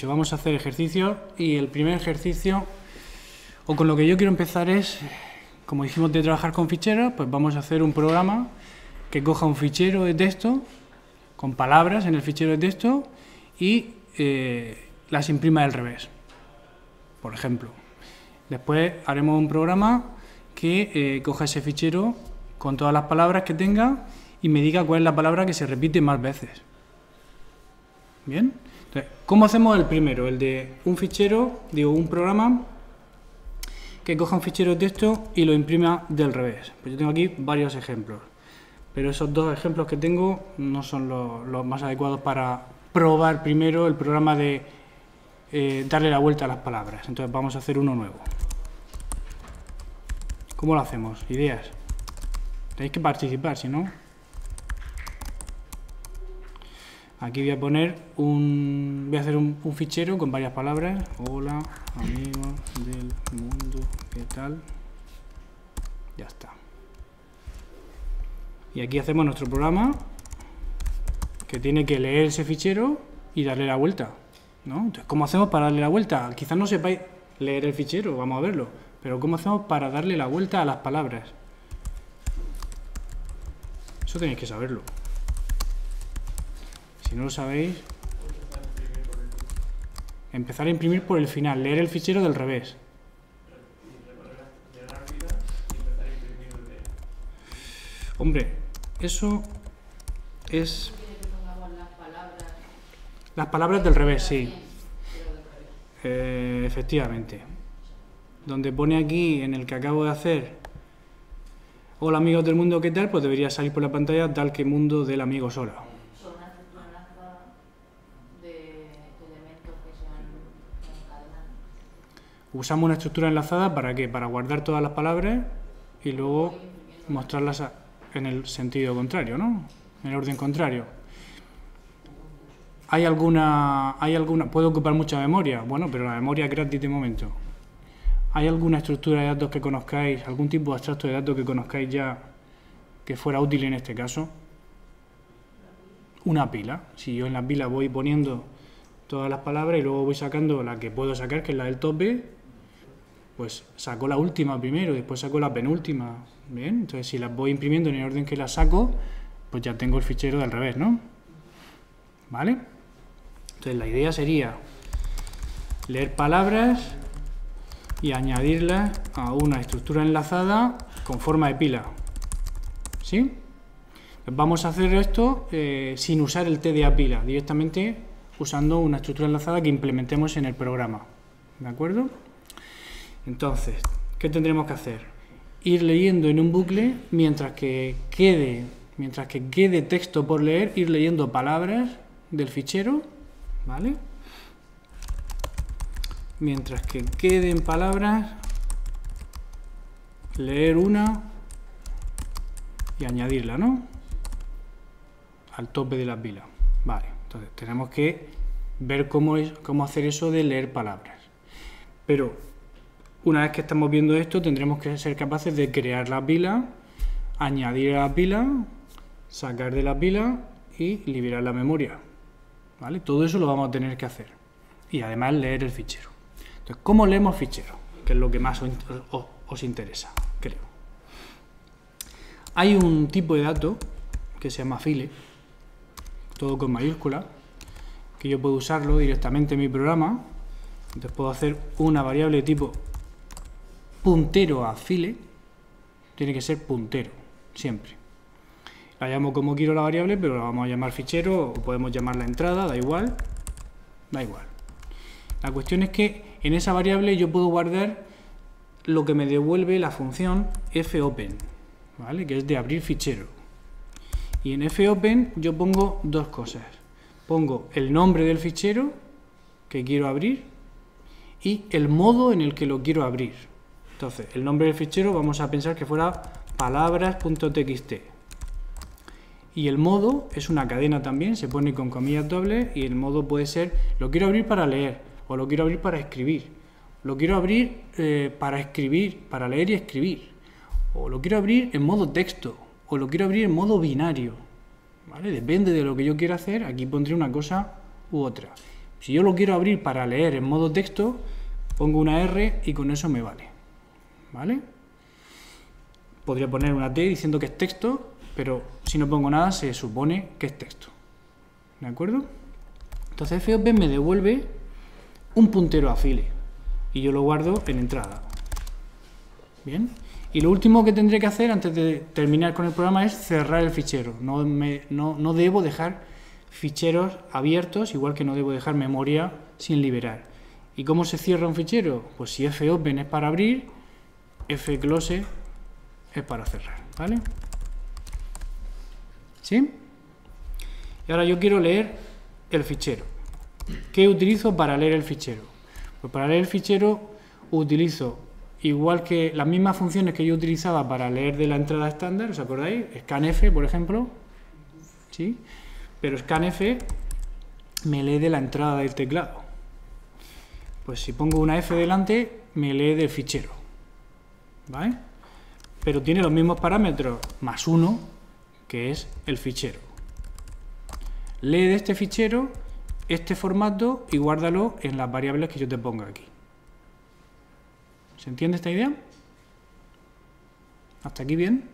Vamos a hacer ejercicios y el primer ejercicio, o con lo que yo quiero empezar es, como dijimos de trabajar con ficheros, pues vamos a hacer un programa que coja un fichero de texto con palabras en el fichero de texto y las imprima del revés, por ejemplo. Después haremos un programa que coja ese fichero con todas las palabras que tenga y me diga cuál es la palabra que se repite más veces. ¿Bien? Entonces, ¿cómo hacemos el primero? El de un fichero, un programa que coja un fichero de texto y lo imprima del revés. Pues yo tengo aquí varios ejemplos, pero esos dos ejemplos que tengo no son los más adecuados para probar primero el programa de darle la vuelta a las palabras. Entonces vamos a hacer uno nuevo. ¿Cómo lo hacemos? Ideas. Tenéis que participar, si no. Aquí voy a poner voy a hacer un fichero con varias palabras. Hola, amigos del mundo, ¿qué tal? Ya está. Y aquí hacemos nuestro programa que tiene que leer ese fichero y darle la vuelta, ¿no? Entonces, ¿cómo hacemos para darle la vuelta? Quizás no sepáis leer el fichero, vamos a verlo. Pero ¿cómo hacemos para darle la vuelta a las palabras? Eso tenéis que saberlo. Si no lo sabéis, empezar a imprimir por el final, leer el fichero del revés. Hombre, eso es... Las palabras del revés, sí. Efectivamente. Donde pone aquí, en el que acabo de hacer, hola amigos del mundo, ¿qué tal? Pues debería salir por la pantalla tal que mundo del amigo sola. Usamos una estructura enlazada ¿para qué? Para guardar todas las palabras y luego mostrarlas en el sentido contrario, ¿no? En el orden contrario. ¿Hay alguna? ¿Puede ocupar mucha memoria? Bueno, pero la memoria es gratis de momento. ¿Hay alguna estructura de datos que conozcáis, algún tipo de abstracto de datos que conozcáis ya que fuera útil en este caso? Una pila. Si yo en la pila voy poniendo todas las palabras y luego voy sacando la que puedo sacar, que es la del tope, pues saco la última primero, después saco la penúltima. Bien, entonces si las voy imprimiendo en el orden que las saco, pues ya tengo el fichero del revés, ¿no? ¿Vale? Entonces la idea sería leer palabras y añadirlas a una estructura enlazada con forma de pila. ¿Sí? Pues vamos a hacer esto sin usar el TDA pila, directamente usando una estructura enlazada que implementemos en el programa. ¿De acuerdo? Entonces, ¿qué tendremos que hacer? Ir leyendo en un bucle mientras que quede texto por leer, ir leyendo palabras del fichero, ¿vale? Mientras que queden palabras, leer una y añadirla, ¿no? Al tope de la pila. Vale, entonces tenemos que ver cómo hacer eso de leer palabras. Pero una vez que estamos viendo esto, tendremos que ser capaces de crear la pila, añadir a la pila, sacar de la pila y liberar la memoria. ¿Vale? Todo eso lo vamos a tener que hacer. Y además leer el fichero. Entonces, ¿cómo leemos ficheros? Que es lo que más os interesa, creo. Hay un tipo de dato que se llama file, todo con mayúsculas, que yo puedo usarlo directamente en mi programa. Entonces puedo hacer una variable de tipo puntero a file, tiene que ser puntero, siempre. La llamo como quiero la variable, pero la vamos a llamar fichero, o podemos llamarla entrada, da igual. La cuestión es que en esa variable yo puedo guardar lo que me devuelve la función fopen, ¿vale? Que es de abrir fichero. Y en fopen yo pongo dos cosas. Pongo el nombre del fichero que quiero abrir y el modo en el que lo quiero abrir. Entonces, el nombre del fichero vamos a pensar que fuera palabras.txt. Y el modo es una cadena también, se pone con comillas dobles, y el modo puede ser, lo quiero abrir para leer, o lo quiero abrir para escribir. Lo quiero abrir para escribir, para leer y escribir. O lo quiero abrir en modo texto, o lo quiero abrir en modo binario. ¿Vale? Depende de lo que yo quiera hacer, aquí pondré una cosa u otra. Si yo lo quiero abrir para leer en modo texto, pongo una R y con eso me vale. ¿Vale? Podría poner una T diciendo que es texto, pero si no pongo nada se supone que es texto. ¿De acuerdo? Entonces FOP me devuelve un puntero a file y yo lo guardo en entrada. Bien. Y lo último que tendré que hacer antes de terminar con el programa es cerrar el fichero. No debo dejar ficheros abiertos, igual que no debo dejar memoria sin liberar. ¿Y cómo se cierra un fichero? Pues si fopen es para abrir, fclose es para cerrar. ¿Vale? ¿Sí? Y ahora yo quiero leer el fichero. ¿Qué utilizo para leer el fichero? Pues para leer el fichero utilizo igual que las mismas funciones que yo utilizaba para leer de la entrada estándar, ¿os acordáis? Scanf, por ejemplo, ¿sí? Pero scanf me lee de la entrada del teclado. Pues si pongo una F delante, me lee del fichero, ¿vale? Pero tiene los mismos parámetros, más 1, que es el fichero. Lee de este fichero este formato y guárdalo en las variables que yo te ponga aquí. ¿Se entiende esta idea? ¿Hasta aquí bien?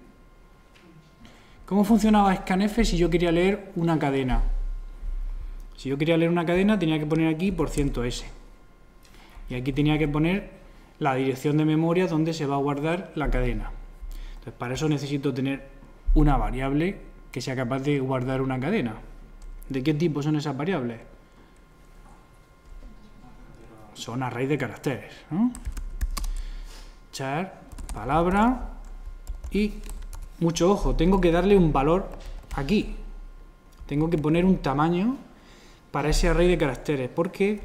¿Cómo funcionaba scanf si yo quería leer una cadena? Si yo quería leer una cadena tenía que poner aquí %s. Y aquí tenía que poner la dirección de memoria donde se va a guardar la cadena. Entonces para eso necesito tener una variable que sea capaz de guardar una cadena. ¿De qué tipo son esas variables? Son arrays de caracteres, ¿no? Char, palabra y mucho ojo, tengo que darle un valor aquí. Tengo que poner un tamaño para ese array de caracteres, porque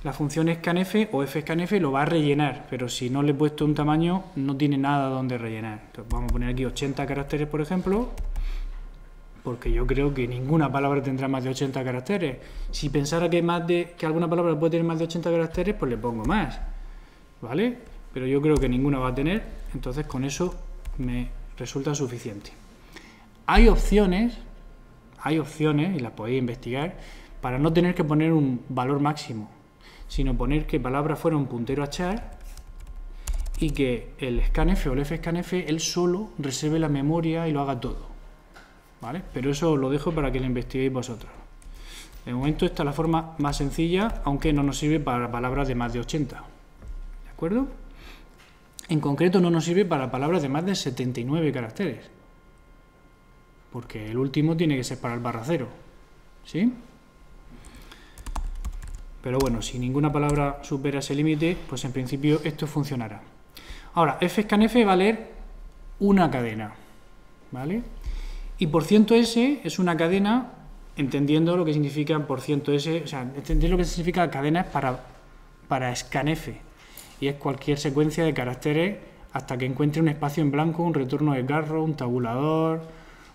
la función scanf o fscanf lo va a rellenar, pero si no le he puesto un tamaño no tiene nada donde rellenar. Entonces vamos a poner aquí 80 caracteres, por ejemplo, porque yo creo que ninguna palabra tendrá más de 80 caracteres. Si pensara que alguna palabra puede tener más de 80 caracteres, pues le pongo más, ¿vale? Pero yo creo que ninguna va a tener, entonces con eso me resulta suficiente. Hay opciones, y las podéis investigar, para no tener que poner un valor máximo, sino poner que palabra fuera un puntero a char y que el scanf o el fscanf él solo reserve la memoria y lo haga todo, ¿vale? Pero eso os lo dejo para que lo investiguéis vosotros. De momento esta es la forma más sencilla, aunque no nos sirve para palabras de más de 80. ¿De acuerdo? En concreto no nos sirve para palabras de más de 79 caracteres, porque el último tiene que ser para el /0, ¿sí? Pero bueno, si ninguna palabra supera ese límite, pues en principio esto funcionará. Ahora, fscanf va a leer una cadena, ¿vale? Y %s es una cadena, entendiendo lo que significa %s, o sea, entender lo que significa cadena es para scanf. Y es cualquier secuencia de caracteres hasta que encuentre un espacio en blanco, un retorno de carro, un tabulador,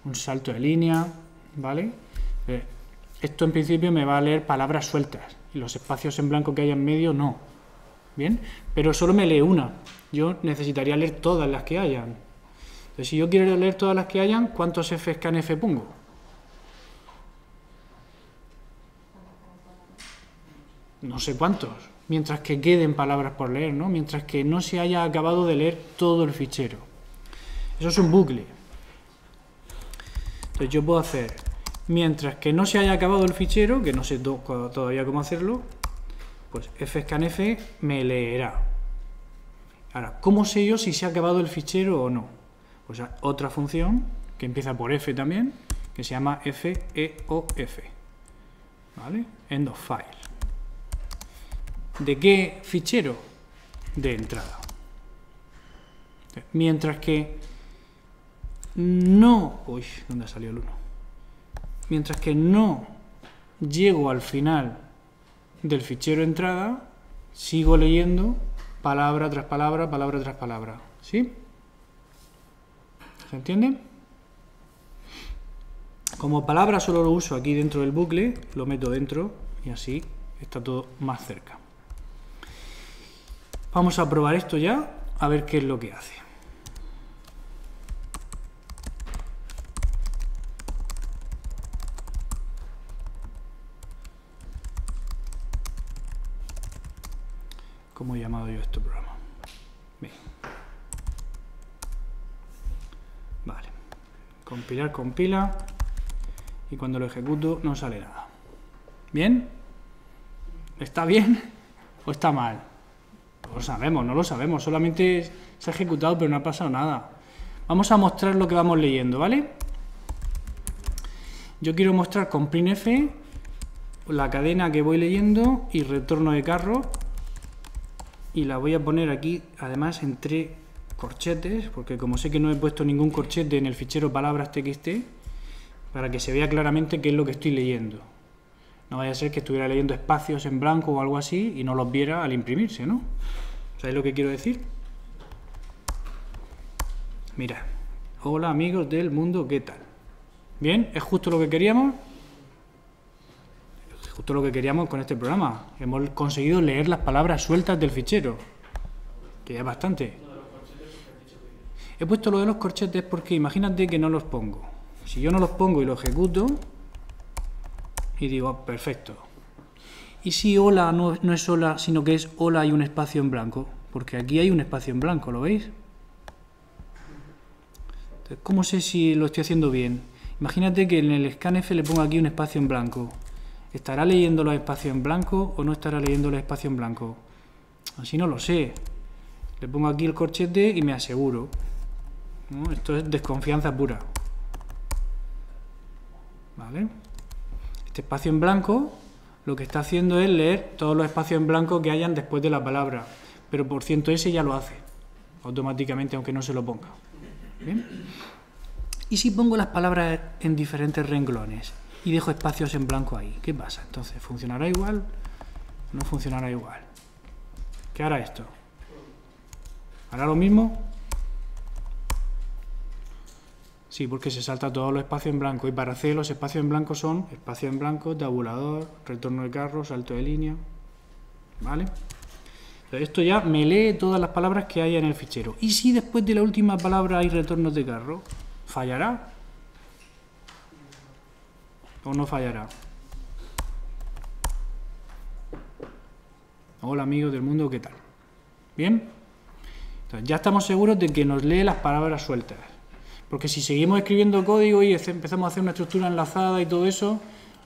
un salto de línea, ¿vale? Esto en principio me va a leer palabras sueltas y los espacios en blanco que hay en medio no, ¿bien? Pero solo me lee una, yo necesitaría leer todas las que hayan. Entonces si yo quiero leer todas las que hayan, ¿cuántos fscanf pongo? No sé cuántos. Mientras que queden palabras por leer, ¿no? Mientras que no se haya acabado de leer todo el fichero. Eso es un bucle. Entonces yo puedo hacer, mientras que no se haya acabado el fichero, que no sé todavía cómo hacerlo, pues fscanf me leerá. Ahora, ¿cómo sé yo si se ha acabado el fichero o no? Pues hay otra función, que empieza por f también, que se llama feof, ¿vale? End of file. ¿De qué fichero? De entrada. Mientras que no... Uy, ¿dónde ha salido el 1? Mientras que no llego al final del fichero entrada, sigo leyendo palabra tras palabra, palabra tras palabra. ¿Sí? ¿Se entiende? Como palabra solo lo uso aquí dentro del bucle, lo meto dentro y así está todo más cerca. Vamos a probar esto ya, a ver qué es lo que hace. ¿Cómo he llamado yo este programa? Bien. Vale. Compilar, compila. Y cuando lo ejecuto no sale nada. ¿Bien? ¿Está bien o está mal? No lo sabemos, no lo sabemos. Solamente se ha ejecutado pero no ha pasado nada. Vamos a mostrar lo que vamos leyendo, ¿vale? Yo quiero mostrar con printf la cadena que voy leyendo y retorno de carro. Y la voy a poner aquí, además, entre corchetes, porque como sé que no he puesto ningún corchete en el fichero palabras.txt, para que se vea claramente qué es lo que estoy leyendo. No vaya a ser que estuviera leyendo espacios en blanco o algo así y no los viera al imprimirse, ¿no? ¿Sabéis lo que quiero decir? Mira, hola amigos del mundo, ¿qué tal? Bien, es justo lo que queríamos. Es justo lo que queríamos con este programa. Hemos conseguido leer las palabras sueltas del fichero, que ya es bastante. He puesto lo de los corchetes porque imagínate que no los pongo. Si yo no los pongo y lo ejecuto y digo, perfecto. ¿Y si hola no es hola, sino que es hola y un espacio en blanco? Porque aquí hay un espacio en blanco, ¿lo veis? Entonces, ¿cómo sé si lo estoy haciendo bien? Imagínate que en el scanf le pongo aquí un espacio en blanco. ¿Estará leyendo los espacios en blanco o no estará leyendo los espacios en blanco? Así no lo sé. Le pongo aquí el corchete y me aseguro, ¿no? Esto es desconfianza pura. ¿Vale? Este espacio en blanco lo que está haciendo es leer todos los espacios en blanco que hayan después de la palabra, pero por %s ya lo hace automáticamente, aunque no se lo ponga. ¿Bien? ¿Y si pongo las palabras en diferentes renglones y dejo espacios en blanco ahí? ¿Qué pasa? Entonces, ¿funcionará igual? No funcionará igual. ¿Qué hará esto? ¿Hará lo mismo? Sí, porque se salta todos los espacios en blanco. Y para C los espacios en blanco son espacio en blanco, tabulador, retorno de carro, salto de línea. ¿Vale? Entonces, esto ya me lee todas las palabras que hay en el fichero. ¿Y si después de la última palabra hay retornos de carro? ¿Fallará? ¿O no fallará? Hola amigos del mundo, ¿qué tal? ¿Bien? Entonces, ya estamos seguros de que nos lee las palabras sueltas. Porque si seguimos escribiendo código y empezamos a hacer una estructura enlazada y todo eso,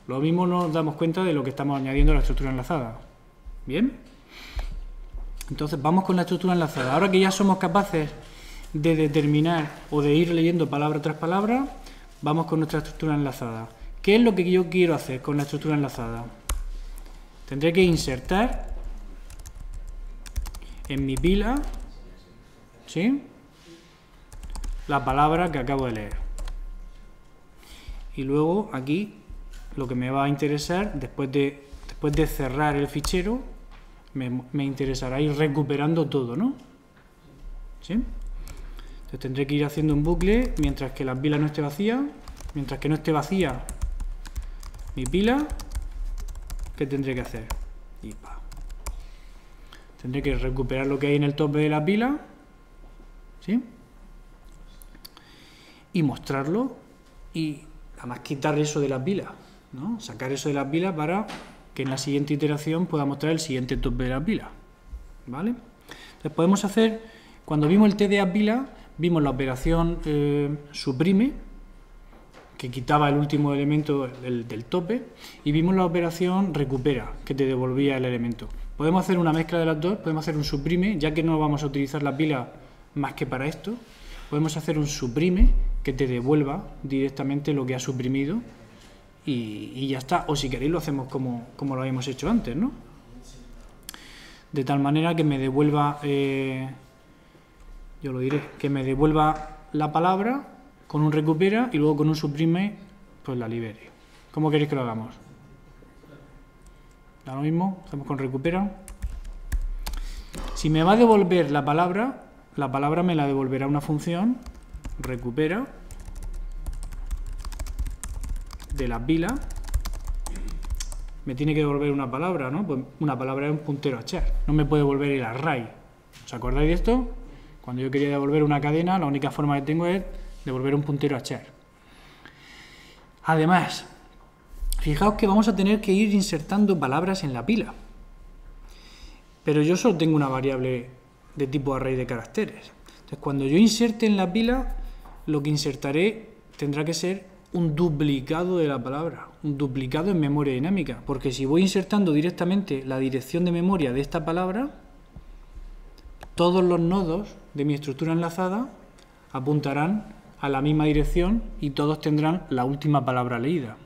lo mismo nos damos cuenta de lo que estamos añadiendo a la estructura enlazada. ¿Bien? Entonces vamos con la estructura enlazada. Ahora que ya somos capaces de determinar o de ir leyendo palabra tras palabra, vamos con nuestra estructura enlazada. ¿Qué es lo que yo quiero hacer con la estructura enlazada? Tendré que insertar en mi pila, ¿sí?, la palabra que acabo de leer. Y luego aquí lo que me va a interesar, después de cerrar el fichero, me interesará ir recuperando todo, ¿no? ¿Sí? Entonces tendré que ir haciendo un bucle mientras que la pila no esté vacía. Mientras que no esté vacía mi pila, ¿qué tendré que hacer? Tendré que recuperar lo que hay en el tope de la pila, ¿sí?, y mostrarlo, y además quitar eso de la pila, ¿no? Sacar eso de la pila para que en la siguiente iteración pueda mostrar el siguiente tope de la pila, ¿vale? Entonces podemos hacer, cuando vimos el TDA pila, vimos la operación suprime, que quitaba el último elemento del tope, y vimos la operación recupera, que te devolvía el elemento. Podemos hacer una mezcla de las dos, podemos hacer un suprime, ya que no vamos a utilizar la pila más que para esto, podemos hacer un suprime que te devuelva directamente lo que ha suprimido y ya está. O si queréis lo hacemos como lo habíamos hecho antes, ¿no? De tal manera que me devuelva, yo lo diré, que me devuelva la palabra con un recupera y luego con un suprime pues la libere. ¿Cómo queréis que lo hagamos? ¿Da lo mismo? Hacemos con recupera. Si me va a devolver la palabra me la devolverá una función recupera de la pila. Me tiene que devolver una palabra, ¿no? Pues una palabra es un puntero a char. No me puede devolver el array. ¿Os acordáis de esto? Cuando yo quería devolver una cadena, la única forma que tengo es devolver un puntero a char. Además, fijaos que vamos a tener que ir insertando palabras en la pila. pero yo solo tengo una variable de tipo array de caracteres. Entonces, cuando yo inserte en la pila, lo que insertaré tendrá que ser un duplicado de la palabra, un duplicado en memoria dinámica, porque si voy insertando directamente la dirección de memoria de esta palabra, todos los nodos de mi estructura enlazada apuntarán a la misma dirección y todos tendrán la última palabra leída.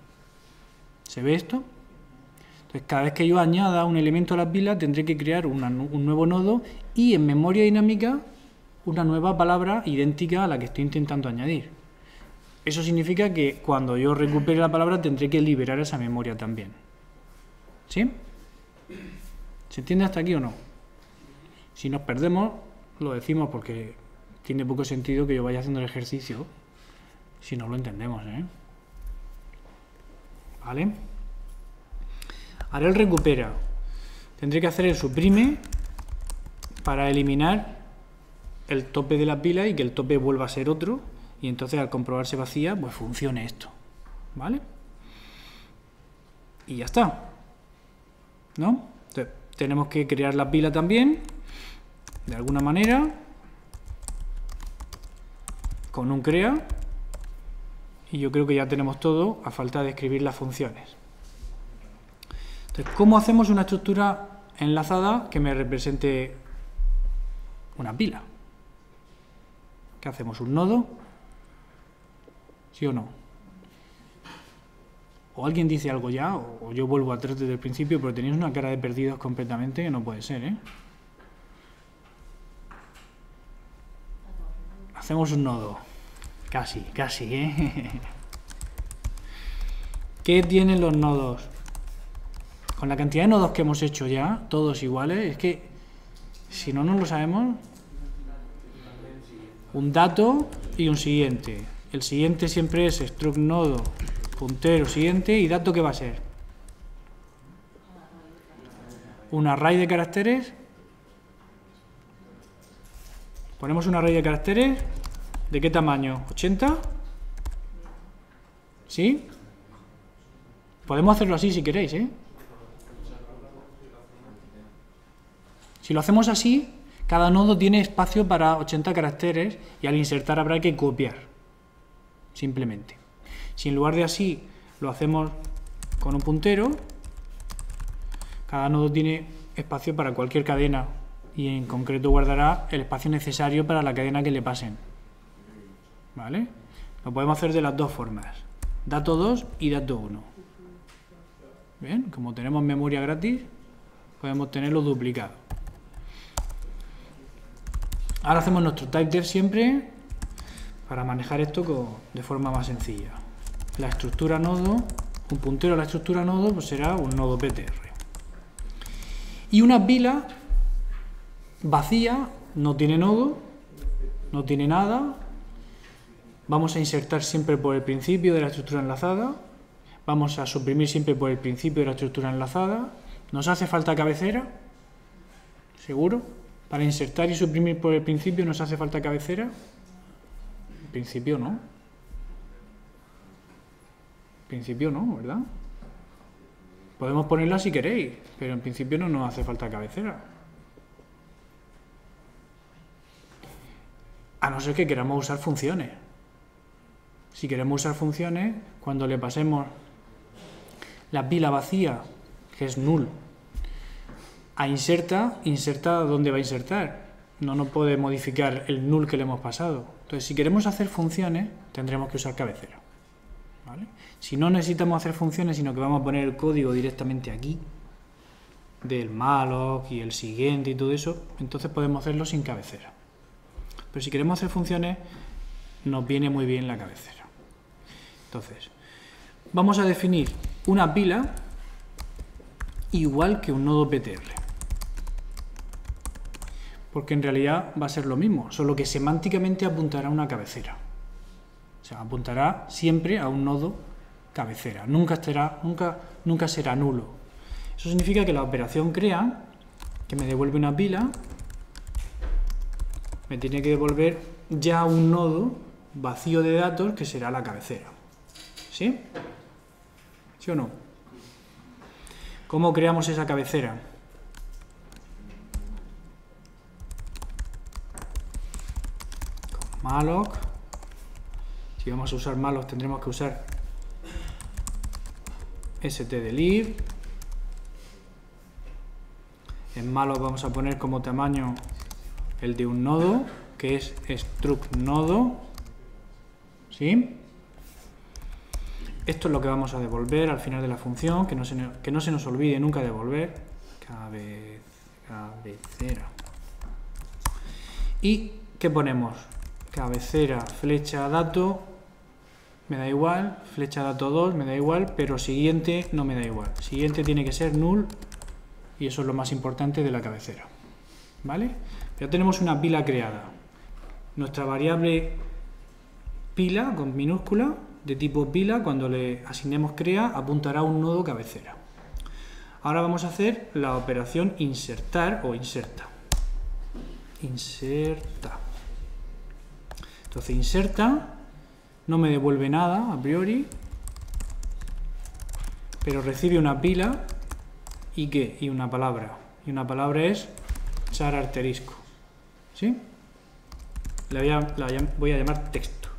¿Se ve esto? Entonces, cada vez que yo añada un elemento a la pila, tendré que crear un nuevo nodo y en memoria dinámica una nueva palabra idéntica a la que estoy intentando añadir. Eso significa que cuando yo recupere la palabra tendré que liberar esa memoria también. ¿Sí? ¿Se entiende hasta aquí o no? Si nos perdemos, lo decimos porque tiene poco sentido que yo vaya haciendo el ejercicio si no lo entendemos, ¿eh? ¿Vale? Ahora el recupera. Tendré que hacer el suprime para eliminar el tope de la pila y que el tope vuelva a ser otro, y entonces al comprobarse vacía, pues funcione esto. ¿Vale? Y ya está. ¿No? Entonces, tenemos que crear la pila también, de alguna manera, con un crea, y yo creo que ya tenemos todo a falta de escribir las funciones. Entonces, ¿cómo hacemos una estructura enlazada que me represente una pila? ¿Qué hacemos? ¿Un nodo? ¿Sí o no? O alguien dice algo ya, o yo vuelvo atrás desde el principio, pero tenéis una cara de perdidos completamente que no puede ser, ¿eh? Hacemos un nodo. Casi, casi, ¿eh? ¿Qué tienen los nodos? Con la cantidad de nodos que hemos hecho ya, todos iguales, es que si no lo sabemos, un dato y un siguiente. El siguiente siempre es struct nodo, puntero, siguiente, y dato, ¿qué va a ser? Un array de caracteres. Ponemos un array de caracteres. ¿De qué tamaño? ¿80? ¿Sí? Podemos hacerlo así si queréis, ¿eh? Si lo hacemos así, cada nodo tiene espacio para 80 caracteres y al insertar habrá que copiar. Simplemente. Si en lugar de así lo hacemos con un puntero, cada nodo tiene espacio para cualquier cadena y en concreto guardará el espacio necesario para la cadena que le pasen. ¿Vale? Lo podemos hacer de las dos formas. Dato 2 y dato 1. Bien, como tenemos memoria gratis, podemos tenerlo duplicado. Ahora hacemos nuestro typedef siempre para manejar esto de forma más sencilla. La estructura nodo, un puntero a la estructura nodo, pues será un nodo ptr. Y una pila vacía, no tiene nodo, no tiene nada. Vamos a insertar siempre por el principio de la estructura enlazada. Vamos a suprimir siempre por el principio de la estructura enlazada. ¿Nos hace falta cabecera? ¿Seguro? Para insertar y suprimir por el principio nos hace falta cabecera. En principio no. En principio no, ¿verdad? Podemos ponerla si queréis, pero en principio no nos hace falta cabecera. A no ser que queramos usar funciones. Si queremos usar funciones, cuando le pasemos la pila vacía, que es null, a inserta ¿dónde va a insertar? No nos puede modificar el null que le hemos pasado. Entonces, si queremos hacer funciones, tendremos que usar cabecera. ¿Vale? Si no necesitamos hacer funciones, sino que vamos a poner el código directamente aquí, del malloc y el siguiente y todo eso, entonces podemos hacerlo sin cabecera. Pero si queremos hacer funciones, nos viene muy bien la cabecera. Entonces, vamos a definir una pila igual que un nodo ptr. Porque en realidad va a ser lo mismo, solo que semánticamente apuntará a una cabecera. O sea, apuntará siempre a un nodo cabecera. Nunca será nulo. Eso significa que la operación crea, que me devuelve una pila, me tiene que devolver ya un nodo vacío de datos que será la cabecera. ¿Sí? ¿Sí o no? ¿Cómo creamos esa cabecera? malloc. Si vamos a usar malloc tendremos que usar stdlib. En malloc vamos a poner como tamaño el de un nodo, que es struct nodo. ¿Sí? Esto es lo que vamos a devolver al final de la función, que no se nos olvide nunca devolver. Cabecera. ¿Y qué ponemos? Cabecera, flecha, dato, me da igual, flecha, dato 2, me da igual, pero siguiente no me da igual. Siguiente tiene que ser null, y eso es lo más importante de la cabecera. ¿Vale? Ya tenemos una pila creada. Nuestra variable pila, con minúscula, de tipo pila, cuando le asignemos crea, apuntará a un nodo cabecera. Ahora vamos a hacer la operación insertar o inserta. Inserta. Entonces inserta no me devuelve nada a priori, pero recibe una pila y ¿qué? Y una palabra. Y una palabra es char asterisco. ¿Sí? La voy a llamar texto.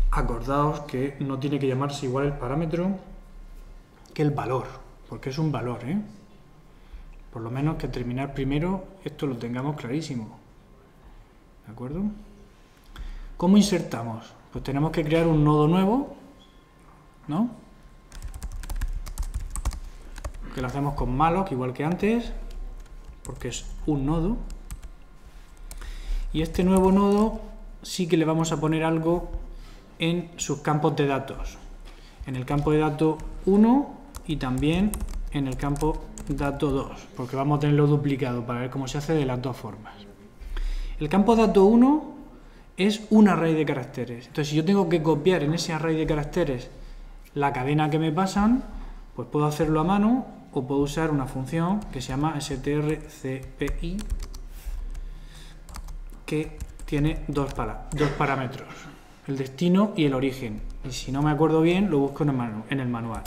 Acordaos que no tiene que llamarse igual el parámetro que el valor, porque es un valor, ¿eh? Por lo menos que terminar primero esto lo tengamos clarísimo. ¿De acuerdo? ¿Cómo insertamos? Pues tenemos que crear un nodo nuevo, ¿no? Que lo hacemos con malloc, igual que antes, porque es un nodo. Y este nuevo nodo sí que le vamos a poner algo en sus campos de datos. En el campo de dato 1 y también en el campo dato 2, porque vamos a tenerlo duplicado para ver cómo se hace de las dos formas. El campo dato 1 es un array de caracteres. Entonces, si yo tengo que copiar en ese array de caracteres la cadena que me pasan, pues puedo hacerlo a mano o puedo usar una función que se llama strcpi, que tiene dos parámetros, el destino y el origen. Y si no me acuerdo bien, lo busco en el manual.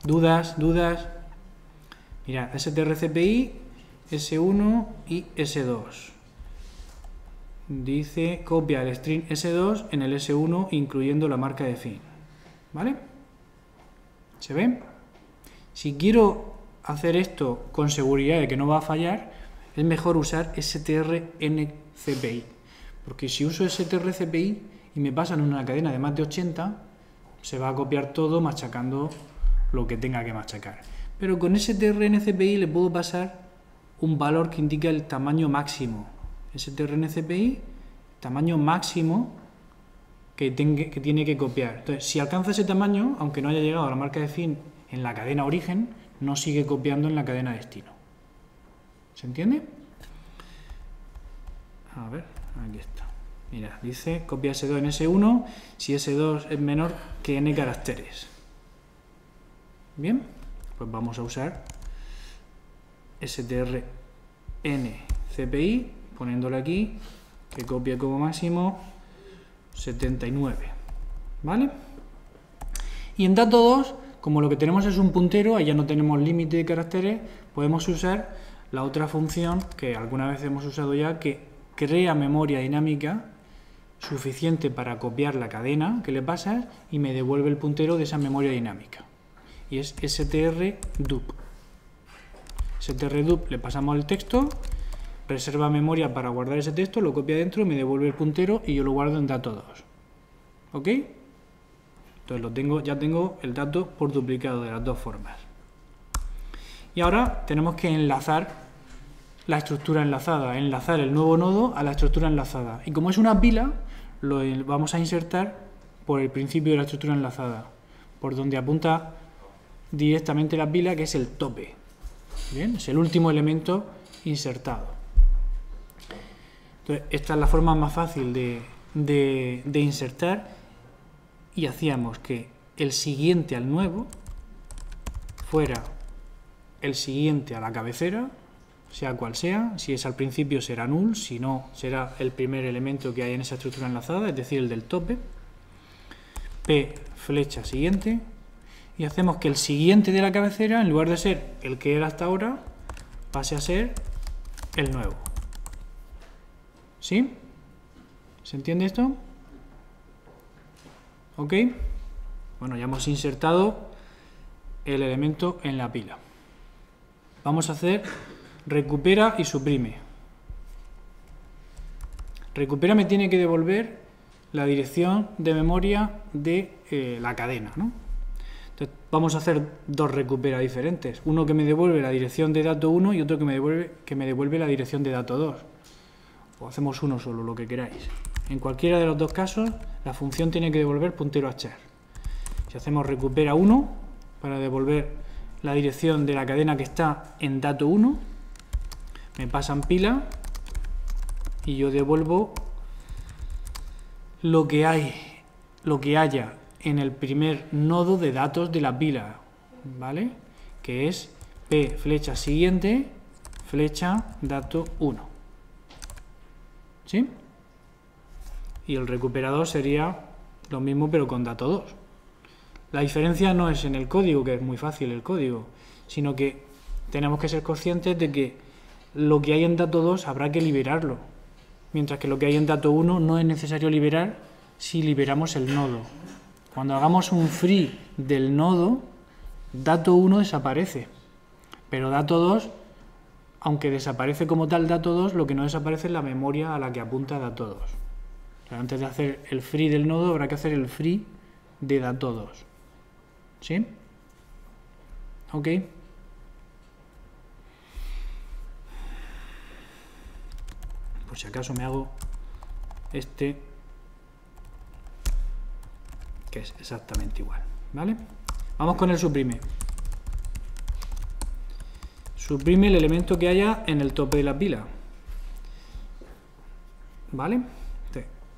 ¿Dudas? Mirad, strcpi, S1 y S2. Dice copia el string S2 en el S1 incluyendo la marca de fin. ¿Vale? ¿Se ve? Si quiero hacer esto con seguridad de que no va a fallar, es mejor usar strncpi. Porque si uso strcpi y me pasan una cadena de más de 80, se va a copiar todo machacando lo que tenga que machacar. Pero con strncpi le puedo pasar un valor que indica el tamaño máximo. strncpi, tamaño máximo que tiene que copiar. Entonces, si alcanza ese tamaño, aunque no haya llegado a la marca de fin en la cadena origen, no sigue copiando en la cadena destino. ¿Se entiende? A ver, aquí está. Mira, dice copia S2 en S1 si S2 es menor que n caracteres. Bien, pues vamos a usar strncpi, poniéndole aquí, que copie como máximo 79. ¿Vale? Y en dato 2, como lo que tenemos es un puntero, allá no tenemos límite de caracteres, podemos usar la otra función que alguna vez hemos usado ya, que crea memoria dinámica suficiente para copiar la cadena que le pasas y me devuelve el puntero de esa memoria dinámica. Y es strdup. strdup le pasamos el texto, reserva memoria para guardar ese texto, lo copia dentro, me devuelve el puntero y yo lo guardo en dato 2. ¿Ok? Entonces ya tengo el dato por duplicado de las dos formas. Y ahora tenemos que enlazar la estructura enlazada, enlazar el nuevo nodo a la estructura enlazada. Y como es una pila, lo vamos a insertar por el principio de la estructura enlazada, por donde apunta directamente la pila, que es el tope. Bien, es el último elemento insertado. Entonces, esta es la forma más fácil de insertar, y hacíamos que el siguiente al nuevo fuera el siguiente a la cabecera, sea cual sea. Si es al principio será null, si no será el primer elemento que hay en esa estructura enlazada, es decir, el del tope. P flecha siguiente, y hacemos que el siguiente de la cabecera, en lugar de ser el que era hasta ahora, pase a ser el nuevo. ¿Sí? ¿Se entiende esto? ¿Ok? Bueno, ya hemos insertado el elemento en la pila. Vamos a hacer recupera y suprime. Recupera me tiene que devolver la dirección de memoria de la cadena, ¿no? Entonces, vamos a hacer dos recupera diferentes. Uno que me devuelve la dirección de dato 1 y otro que me devuelve la dirección de dato 2. O hacemos uno solo, lo que queráis. En cualquiera de los dos casos, la función tiene que devolver puntero a char. Si hacemos recupera 1 para devolver la dirección de la cadena que está en dato 1, me pasan pila y yo devuelvo lo que haya en el primer nodo de datos de la pila, ¿vale? Que es p flecha siguiente, flecha dato 1. ¿Sí? Y el recuperador sería lo mismo pero con dato 2. La diferencia no es en el código, que es muy fácil el código, sino que tenemos que ser conscientes de que lo que hay en dato 2 habrá que liberarlo, mientras que lo que hay en dato 1 no es necesario liberar si liberamos el nodo. Cuando hagamos un free del nodo, dato 1 desaparece, pero dato 2, aunque desaparece como tal dato 2, lo que no desaparece es la memoria a la que apunta dato 2. O sea, antes de hacer el free del nodo habrá que hacer el free de dato 2. ¿Sí? ¿Ok? Por si acaso me hago este, que es exactamente igual, ¿vale? Vamos con el suprime. Suprime el elemento que haya en el tope de la pila, ¿vale?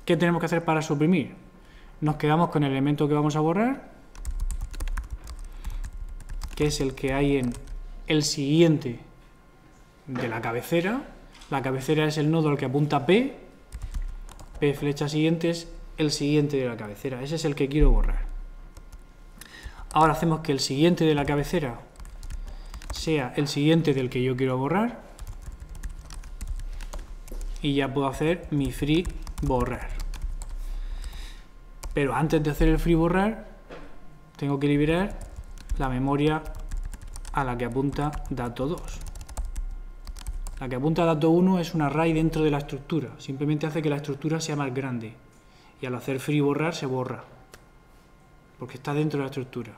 ¿Qué tenemos que hacer para suprimir? Nos quedamos con el elemento que vamos a borrar, que es el que hay en el siguiente de la cabecera. La cabecera es el nodo al que apunta P. P flecha siguiente es el siguiente de la cabecera. Ese es el que quiero borrar. Ahora hacemos que el siguiente de la cabecera sea el siguiente del que yo quiero borrar. Y ya puedo hacer mi free borrar. Pero antes de hacer el free borrar, tengo que liberar la memoria a la que apunta dato 2. La que apunta a dato 1 es un array dentro de la estructura. Simplemente hace que la estructura sea más grande. Y al hacer free borrar se borra, porque está dentro de la estructura.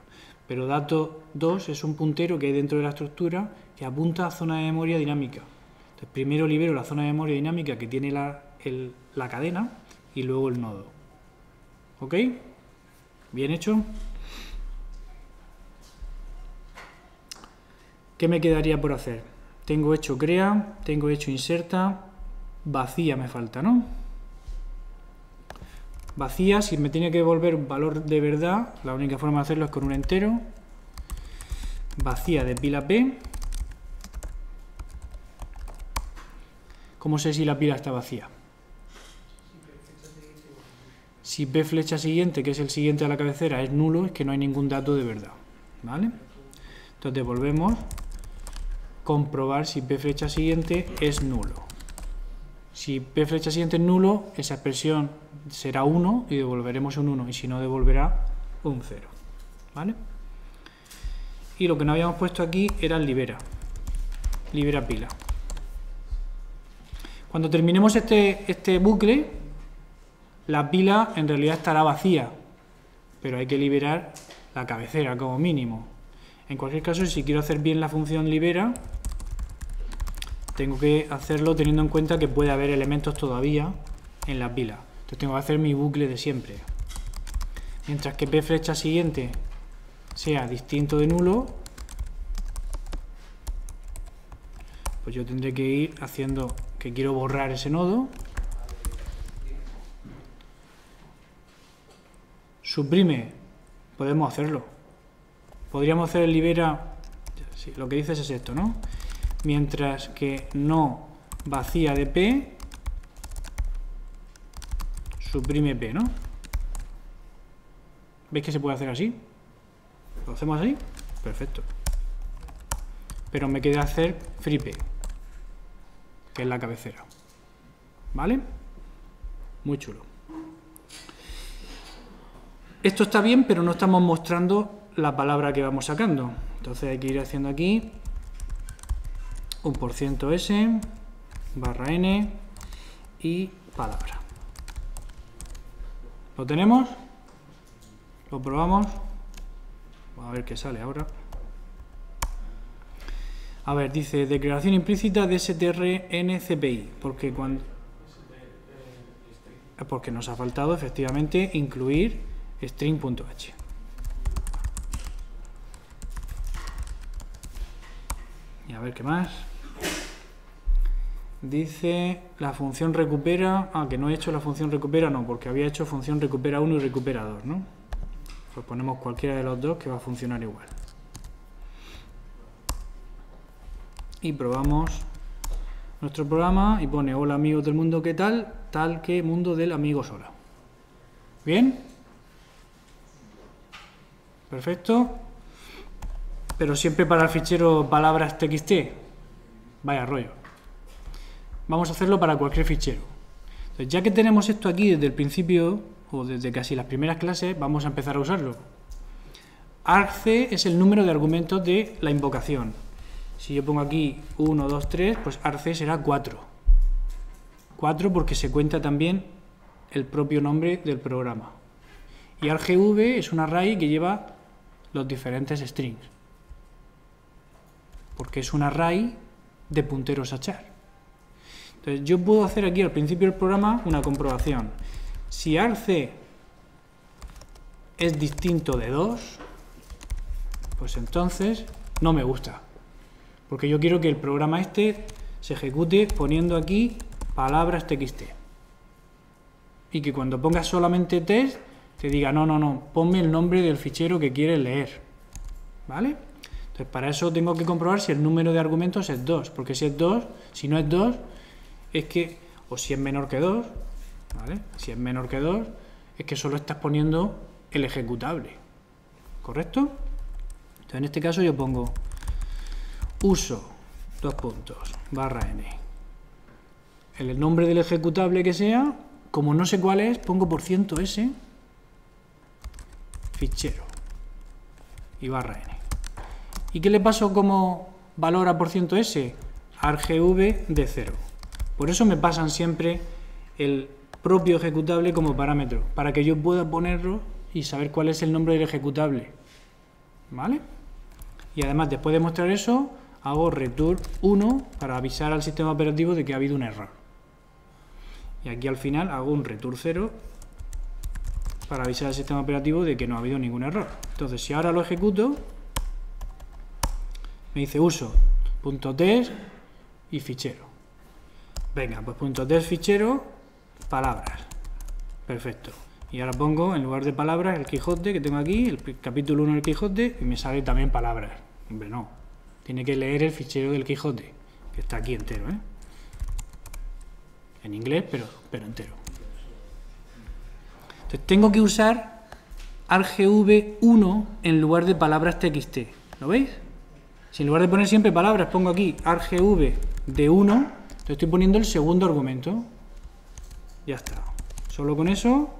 Pero dato 2 es un puntero que hay dentro de la estructura que apunta a zona de memoria dinámica. Entonces primero libero la zona de memoria dinámica que tiene la cadena y luego el nodo. ¿Ok? ¿Bien hecho? ¿Qué me quedaría por hacer? Tengo hecho crea, tengo hecho inserta, vacía me falta, ¿no? Vacía, si me tiene que devolver un valor de verdad, la única forma de hacerlo es con un entero. Vacía de pila P. ¿Cómo sé si la pila está vacía? Si P flecha siguiente, que es el siguiente a la cabecera, es nulo, es que no hay ningún dato de verdad, ¿vale? Entonces devolvemos comprobar si P flecha siguiente es nulo. Si P flecha siguiente es nulo, esa expresión será 1 y devolveremos un 1, y si no, devolverá un 0, ¿vale? Y lo que no habíamos puesto aquí era el libera pila. Cuando terminemos este bucle, la pila en realidad estará vacía, pero hay que liberar la cabecera como mínimo. En cualquier caso, si quiero hacer bien la función libera, tengo que hacerlo teniendo en cuenta que puede haber elementos todavía en la pila. Entonces tengo que hacer mi bucle de siempre. Mientras que P flecha siguiente sea distinto de nulo, pues yo tendré que ir haciendo que quiero borrar ese nodo. Suprime, podemos hacerlo. Podríamos hacer el libera, sí, lo que dices es esto, ¿no? Mientras que no vacía de P, suprime P, ¿no? ¿Veis que se puede hacer así? ¿Lo hacemos así? Perfecto. Pero me queda hacer free P, que es la cabecera. ¿Vale? Muy chulo. Esto está bien, pero no estamos mostrando la palabra que vamos sacando. Entonces hay que ir haciendo aquí un %s barra n y palabra. ¿Lo tenemos? ¿Lo probamos? A ver qué sale ahora. A ver, dice declaración implícita de strncpy, porque nos ha faltado efectivamente incluir string.h. Y a ver qué más. Dice la función recupera, que no he hecho la función recupera, no, porque había hecho función recupera 1 y recupera 2, ¿no? Pues ponemos cualquiera de los dos que va a funcionar igual. Y probamos nuestro programa y pone hola amigos del mundo, ¿qué tal? Tal que mundo del amigo sola. ¿Bien? Perfecto. Pero siempre para el fichero palabras txt. Vaya rollo. Vamos a hacerlo para cualquier fichero. Entonces, ya que tenemos esto aquí desde el principio, o desde casi las primeras clases, vamos a empezar a usarlo. argc es el número de argumentos de la invocación. Si yo pongo aquí 1, 2, 3, pues argc será 4. 4 porque se cuenta también el propio nombre del programa. Y argv es un array que lleva los diferentes strings. Porque es un array de punteros a char. Entonces yo puedo hacer aquí al principio del programa una comprobación. Si argc es distinto de 2, pues entonces no me gusta. Porque yo quiero que el programa este se ejecute poniendo aquí palabras txt. Y que cuando pongas solamente test, te diga, no, ponme el nombre del fichero que quieres leer. ¿Vale? Entonces para eso tengo que comprobar si el número de argumentos es 2. Porque si es 2, si no es 2, es que, o si es menor que 2, ¿vale? Si es menor que 2, es que solo estás poniendo el ejecutable. ¿Correcto? Entonces en este caso yo pongo uso, barra n. El nombre del ejecutable que sea, como no sé cuál es, pongo %s, fichero, y barra n. ¿Y qué le paso como valor a %s? argv de 0. Por eso me pasan siempre el propio ejecutable como parámetro, para que yo pueda ponerlo y saber cuál es el nombre del ejecutable. ¿Vale? Y además, después de mostrar eso, hago return 1 para avisar al sistema operativo de que ha habido un error. Y aquí al final hago un return 0 para avisar al sistema operativo de que no ha habido ningún error. Entonces, si ahora lo ejecuto, me dice uso, .test y fichero. Venga, pues .test fichero, palabras. Perfecto. Y ahora pongo, en lugar de palabras, el Quijote que tengo aquí, el capítulo 1 del Quijote, y me sale también palabras. Hombre, no. Tiene que leer el fichero del Quijote, que está aquí entero, ¿eh? En inglés, pero entero. Entonces tengo que usar argv1 en lugar de palabras txt. ¿Lo veis? Si en lugar de poner siempre palabras pongo aquí argv de 1, entonces estoy poniendo el segundo argumento. Ya está. Solo con eso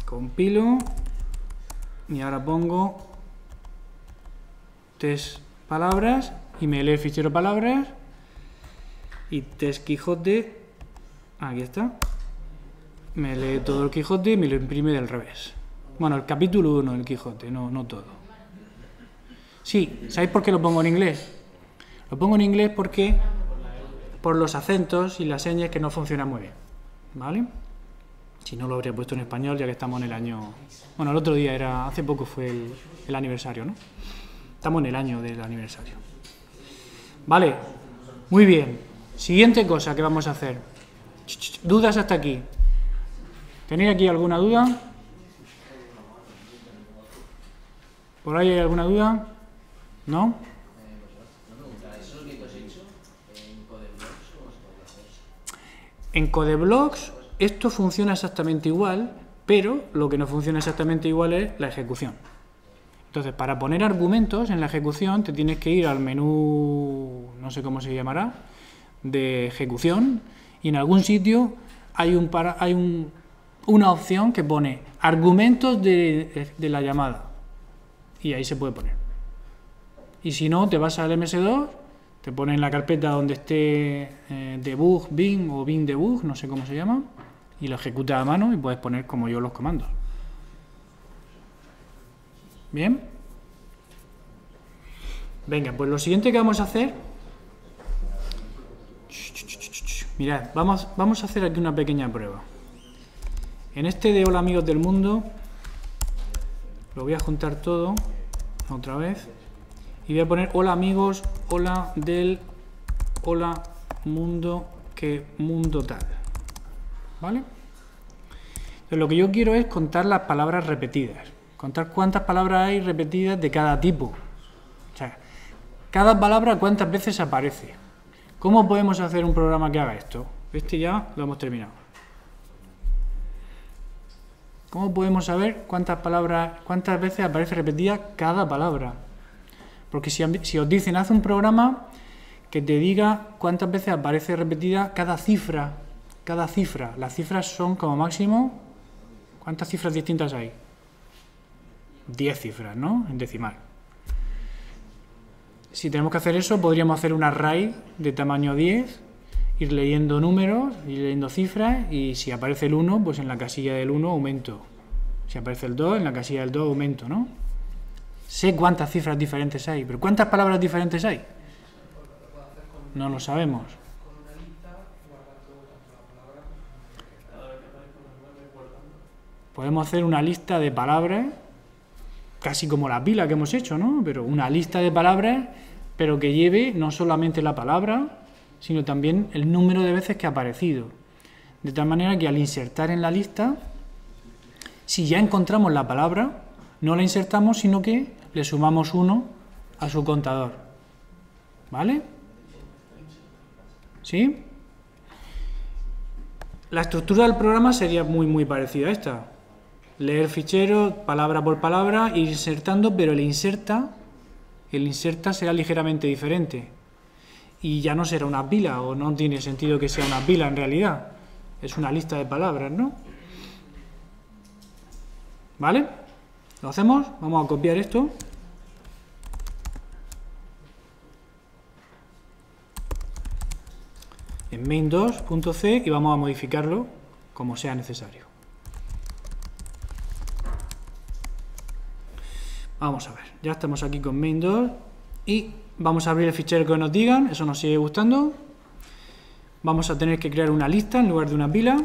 compilo y ahora pongo test palabras y me lee el fichero palabras y test Quijote, aquí está, me lee todo el Quijote y me lo imprime del revés. Bueno, el capítulo 1 del Quijote, no todo. Sí, ¿sabéis por qué lo pongo en inglés? Lo pongo en inglés porque por los acentos y las señas que no funcionan muy bien, ¿vale? Si no lo habría puesto en español, ya que estamos en el año... Bueno, el otro día hace poco fue el aniversario, ¿no? Estamos en el año del aniversario. Vale, muy bien. Siguiente cosa que vamos a hacer. ¿Dudas hasta aquí? ¿Tenéis aquí alguna duda? ¿Por ahí hay alguna duda? ¿No? En CodeBlocks esto funciona exactamente igual, pero lo que no funciona exactamente igual es la ejecución. Entonces, para poner argumentos en la ejecución te tienes que ir al menú, no sé cómo se llamará, de ejecución, y en algún sitio hay una opción que pone argumentos de la llamada y ahí se puede poner. Y si no, te vas al MS2, te pones en la carpeta donde esté debug bin o bin debug, no sé cómo se llama, y lo ejecutas a mano y puedes poner como yo los comandos. ¿Bien? Venga, pues lo siguiente que vamos a hacer... Mirad, vamos a hacer aquí una pequeña prueba. En este de Hola amigos del mundo, lo voy a juntar todo otra vez y voy a poner hola amigos, hola del, hola mundo, que mundo tal. ¿Vale? Entonces, lo que yo quiero es contar las palabras repetidas, contar cuántas palabras hay repetidas de cada tipo. O sea, cada palabra cuántas veces aparece. ¿Cómo podemos hacer un programa que haga esto? Este ya lo hemos terminado. ¿Cómo podemos saber cuántas veces aparece repetida cada palabra? Porque si os dicen, haz un programa que te diga cuántas veces aparece repetida cada cifra. Las cifras son como máximo, ¿cuántas cifras distintas hay? 10 cifras, ¿no? En decimal. Si tenemos que hacer eso, podríamos hacer un array de tamaño 10, ir leyendo números, ir leyendo cifras, y si aparece el 1, pues en la casilla del 1 aumento. Si aparece el 2, en la casilla del 2 aumento, ¿no? Sé cuántas cifras diferentes hay, pero ¿cuántas palabras diferentes hay? No lo sabemos. Podemos hacer una lista de palabras, casi como la pila que hemos hecho, ¿no? Pero una lista de palabras, pero que lleve no solamente la palabra, sino también el número de veces que ha aparecido. De tal manera que al insertar en la lista, si ya encontramos la palabra, no la insertamos, sino que le sumamos 1 a su contador. ¿Vale? ¿Sí? La estructura del programa sería muy parecida a esta. Leer fichero, palabra por palabra, ir insertando, pero el inserta será ligeramente diferente. Y ya no será una pila, o no tiene sentido que sea una pila en realidad. Es una lista de palabras, ¿no? ¿Vale? ¿Lo hacemos? Vamos a copiar esto. En main2.c y vamos a modificarlo como sea necesario. Vamos a ver, ya estamos aquí con main2 y vamos a abrir el fichero que nos digan, eso nos sigue gustando. Vamos a tener que crear una lista en lugar de una pila.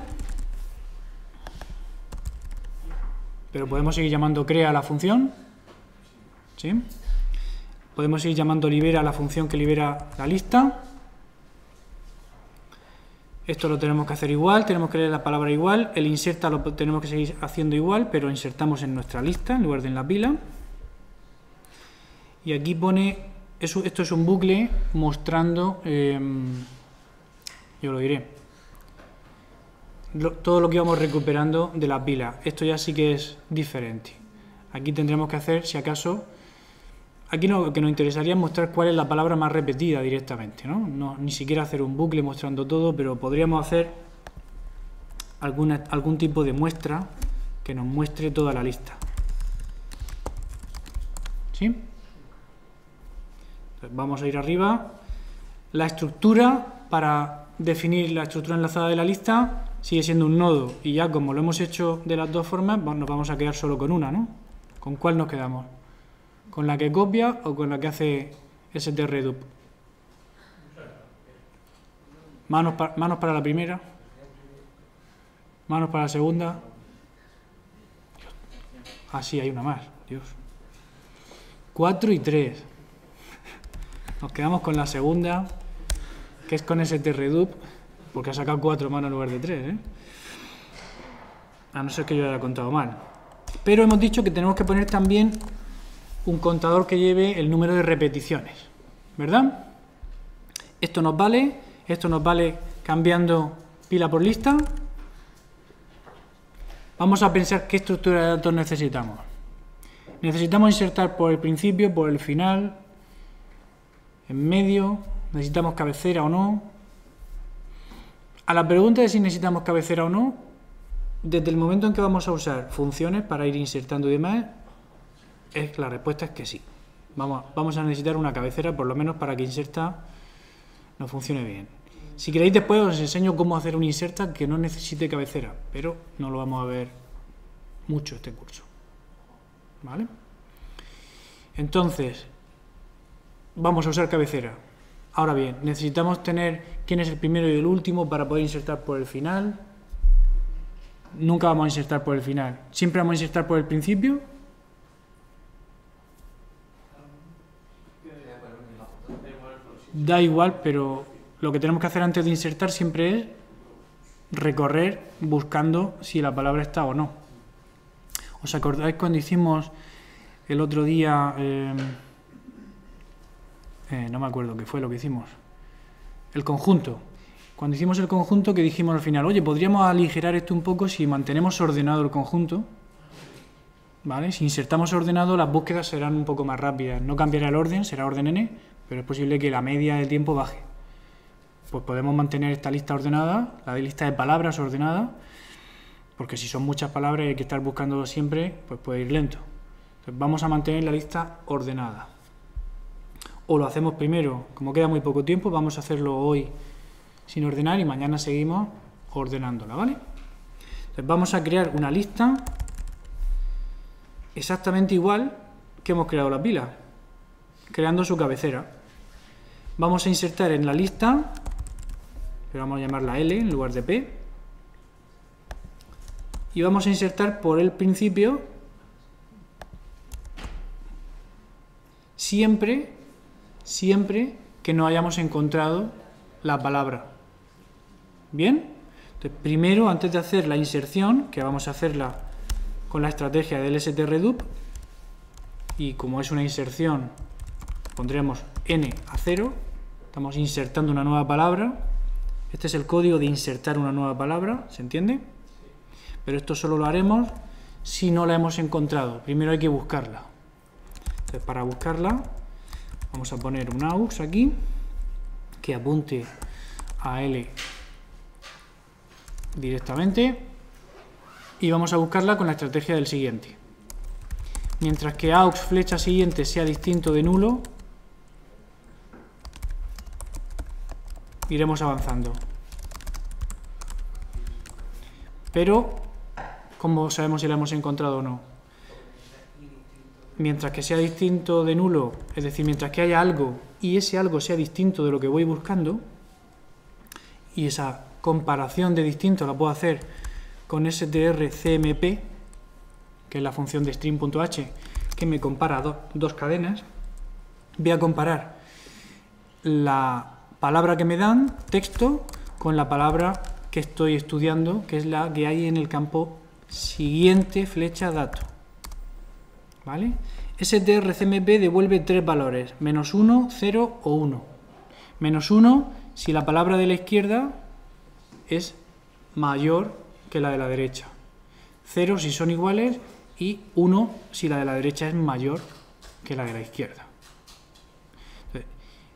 Pero podemos seguir llamando crea a la función. ¿Sí? Podemos seguir llamando libera a la función que libera la lista. Esto lo tenemos que hacer igual, tenemos que leer la palabra igual. El inserta lo tenemos que seguir haciendo igual, pero insertamos en nuestra lista en lugar de en la pila. Y aquí pone, esto es un bucle mostrando, yo lo diré, todo lo que vamos recuperando de la pila. Esto ya sí que es diferente. Aquí tendremos que hacer, si acaso, aquí lo que nos interesaría es mostrar cuál es la palabra más repetida directamente, ¿no? Ni siquiera hacer un bucle mostrando todo, pero podríamos hacer algún tipo de muestra que nos muestre toda la lista. ¿Sí? Entonces vamos a ir arriba. La estructura, para definir la estructura enlazada de la lista, sigue siendo un nodo, y ya como lo hemos hecho de las dos formas, nos vamos a quedar solo con una, ¿no? ¿Con cuál nos quedamos? ¿Con la que copia o con la que hace strdup? Manos para la primera, manos para la segunda. Ah, sí, hay una más, Dios. 4 y 3. Nos quedamos con la segunda, que es con strdup, porque ha sacado 4 manos en lugar de 3, ¿eh? A no ser que yo haya contado mal. Pero hemos dicho que tenemos que poner también un contador que lleve el número de repeticiones, ¿verdad? Esto nos vale cambiando pila por lista. Vamos a pensar qué estructura de datos necesitamos. Necesitamos insertar por el principio, por el final, en medio, necesitamos cabecera o no. A la pregunta de si necesitamos cabecera o no, desde el momento en que vamos a usar funciones para ir insertando y demás, la respuesta es que sí. Vamos a necesitar una cabecera, por lo menos para que inserta nos funcione bien. Si queréis después os enseño cómo hacer un inserta que no necesite cabecera, pero no lo vamos a ver mucho este curso. ¿Vale? Entonces, vamos a usar cabecera. Ahora bien, necesitamos tener quién es el primero y el último para poder insertar por el final. Nunca vamos a insertar por el final. Siempre vamos a insertar por el principio. Da igual, pero lo que tenemos que hacer antes de insertar siempre es recorrer buscando si la palabra está o no. ¿Os acordáis cuando hicimos el otro día? No me acuerdo qué fue lo que hicimos. El conjunto. Cuando hicimos el conjunto, que dijimos al final, oye, podríamos aligerar esto un poco si mantenemos ordenado el conjunto. ¿Vale? Si insertamos ordenado, las búsquedas serán un poco más rápidas. No cambiará el orden, será orden n, pero es posible que la media del tiempo baje. Pues podemos mantener esta lista ordenada, la lista de palabras ordenada, porque si son muchas palabras y hay que estar buscando siempre, pues puede ir lento. Entonces vamos a mantener la lista ordenada. O lo hacemos primero, como queda muy poco tiempo, vamos a hacerlo hoy sin ordenar y mañana seguimos ordenándola, ¿vale? Entonces vamos a crear una lista exactamente igual que hemos creado la pila, creando su cabecera. Vamos a insertar en la lista, pero vamos a llamarla L en lugar de P, y vamos a insertar por el principio siempre que no hayamos encontrado la palabra. ¿Bien? Entonces, primero, antes de hacer la inserción, que vamos a hacerla con la estrategia del strdup, y como es una inserción, pondremos n a 0, estamos insertando una nueva palabra. Este es el código de insertar una nueva palabra, ¿se entiende? Pero esto solo lo haremos si no la hemos encontrado. Primero hay que buscarla. Entonces, para buscarla, vamos a poner un aux aquí, que apunte a L directamente, y vamos a buscarla con la estrategia del siguiente. Mientras que aux flecha siguiente sea distinto de nulo, iremos avanzando. Pero, ¿cómo sabemos si la hemos encontrado o no? Mientras que sea distinto de nulo, es decir, mientras que haya algo y ese algo sea distinto de lo que voy buscando, y esa comparación de distinto la puedo hacer con strcmp, que es la función de string.h, que me compara dos cadenas, voy a comparar la palabra que me dan, texto, con la palabra que estoy estudiando, que es la que hay en el campo siguiente flecha dato. ¿Vale? strcmp devuelve tres valores, -1, 0 o 1. -1 si la palabra de la izquierda es mayor que la de la derecha. 0 si son iguales y 1 si la de la derecha es mayor que la de la izquierda. Entonces,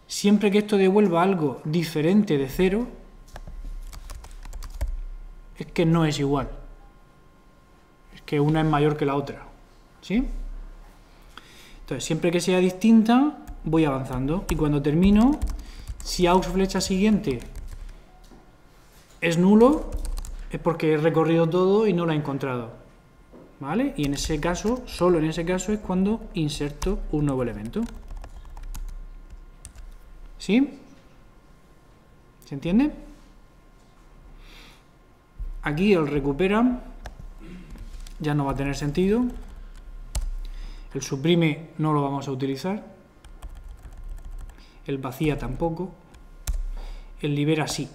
siempre que esto devuelva algo diferente de 0, es que no es igual. Es que una es mayor que la otra. ¿Sí? Entonces, siempre que sea distinta, voy avanzando. Y cuando termino, si aux flecha siguiente es nulo, es porque he recorrido todo y no lo he encontrado. ¿Vale? Y en ese caso, solo en ese caso, es cuando inserto un nuevo elemento. ¿Sí? ¿Se entiende? Aquí el recupera ya no va a tener sentido. El suprime no lo vamos a utilizar. El vacía tampoco. El libera sí.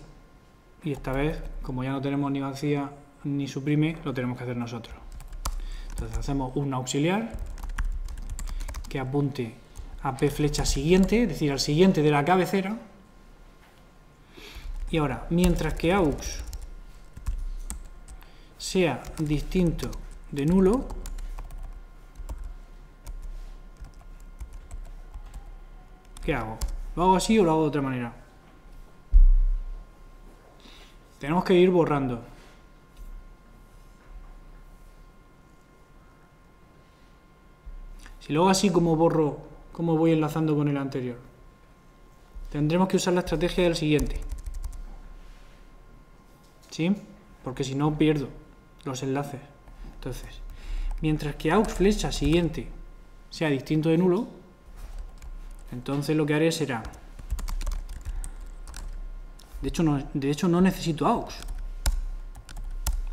Y esta vez, como ya no tenemos ni vacía ni suprime, lo tenemos que hacer nosotros. Entonces hacemos un auxiliar que apunte a p flecha siguiente, es decir, al siguiente de la cabecera. Y ahora, mientras que aux sea distinto de nulo, ¿qué hago? ¿Lo hago así o lo hago de otra manera? Tenemos que ir borrando. Si luego así como borro, como voy enlazando con el anterior, tendremos que usar la estrategia del siguiente. ¿Sí? Porque si no pierdo los enlaces. Entonces, mientras que aux flecha siguiente sea distinto de nulo, entonces lo que haré será... De hecho no necesito aux.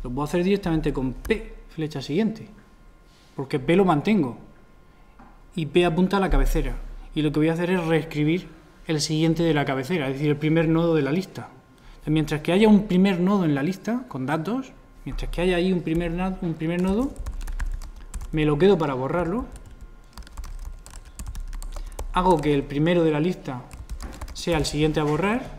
Lo puedo hacer directamente con p flecha siguiente. Porque p lo mantengo. Y P apunta a la cabecera. Y lo que voy a hacer es reescribir el siguiente de la cabecera, es decir, el primer nodo de la lista. Entonces, mientras que haya un primer nodo en la lista, con datos, mientras que haya ahí un primer nodo, me lo quedo para borrarlo. Hago que el primero de la lista sea el siguiente a borrar.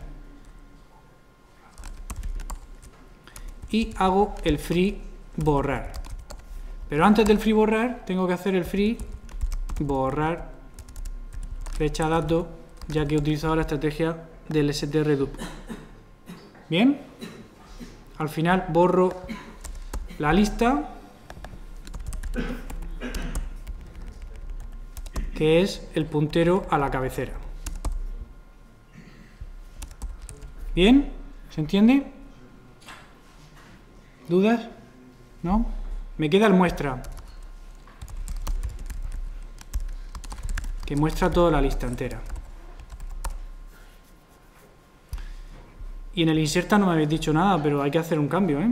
Y hago el free borrar. Pero antes del free borrar, tengo que hacer el free borrar flecha dato, ya que he utilizado la estrategia del strdup. Bien, al final borro la lista, que es el puntero a la cabecera. Bien, ¿se entiende? ¿Dudas? ¿No? Me queda el muestra, que muestra toda la lista entera. Y en el inserta no me habéis dicho nada, pero hay que hacer un cambio, ¿eh?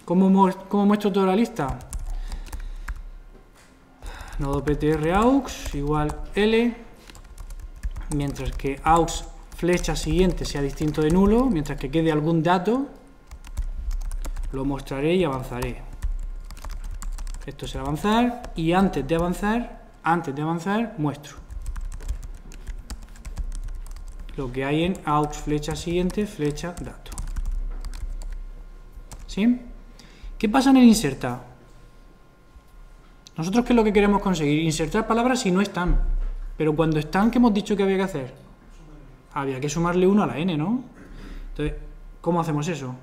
¿Cómo muestro toda la lista? Nodo ptr aux igual L, mientras que aux flecha siguiente sea distinto de nulo, mientras que quede algún dato, lo mostraré y avanzaré. Esto es el avanzar, y antes de avanzar, muestro lo que hay en aux flecha siguiente, flecha dato. ¿Sí? ¿Qué pasa en el inserta? Nosotros, ¿qué es lo que queremos conseguir? Insertar palabras si no están. Pero cuando están, ¿qué hemos dicho que había que hacer? Había que sumarle 1 a la n, ¿no? Entonces, ¿cómo hacemos eso?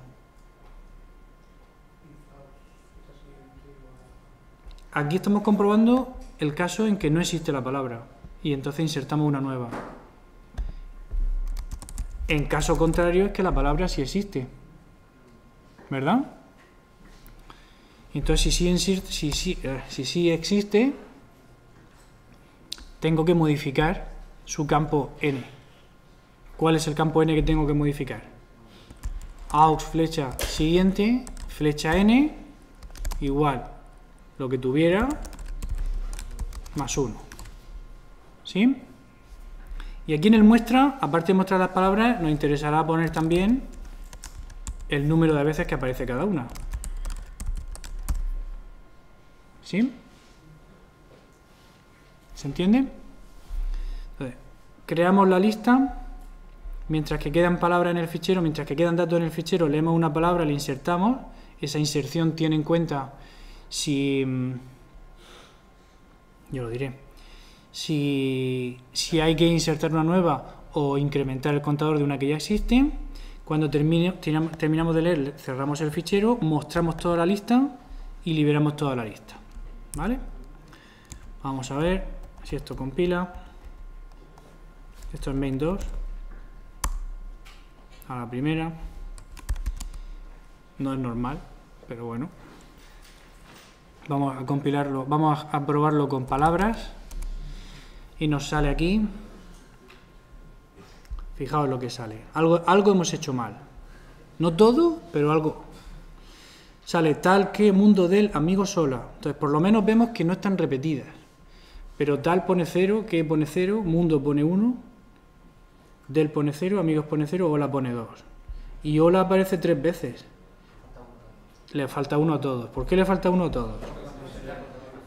Aquí estamos comprobando el caso en que no existe la palabra. Y entonces insertamos una nueva. En caso contrario es que la palabra sí existe, ¿verdad? Entonces si sí existe, tengo que modificar su campo n. ¿Cuál es el campo n que tengo que modificar? Aux flecha siguiente, flecha n, igual lo que tuviera más 1. ¿Sí? Y aquí en el muestra, aparte de mostrar las palabras, nos interesará poner también el número de veces que aparece cada una. ¿Sí? ¿Se entiende? Entonces, creamos la lista, mientras que quedan palabras en el fichero, mientras que quedan datos en el fichero, leemos una palabra, la insertamos. Esa inserción tiene en cuenta si... yo lo diré. Si hay que insertar una nueva o incrementar el contador de una que ya existe. Cuando terminamos de leer, cerramos el fichero, mostramos toda la lista y liberamos toda la lista. ¿Vale? Vamos a ver si esto compila. Esto es main 2. A la primera. No es normal, pero bueno. Vamos a compilarlo, vamos a probarlo con palabras. Y nos sale aquí, fijaos lo que sale, algo hemos hecho mal, no todo, pero algo. Sale tal que mundo del amigo sola, entonces por lo menos vemos que no están repetidas, pero tal pone 0, que pone 0, mundo pone 1, del pone 0, amigos pone 0, hola pone 2. Y hola aparece 3 veces, le falta 1 a todos. ¿Por qué le falta 1 a todos?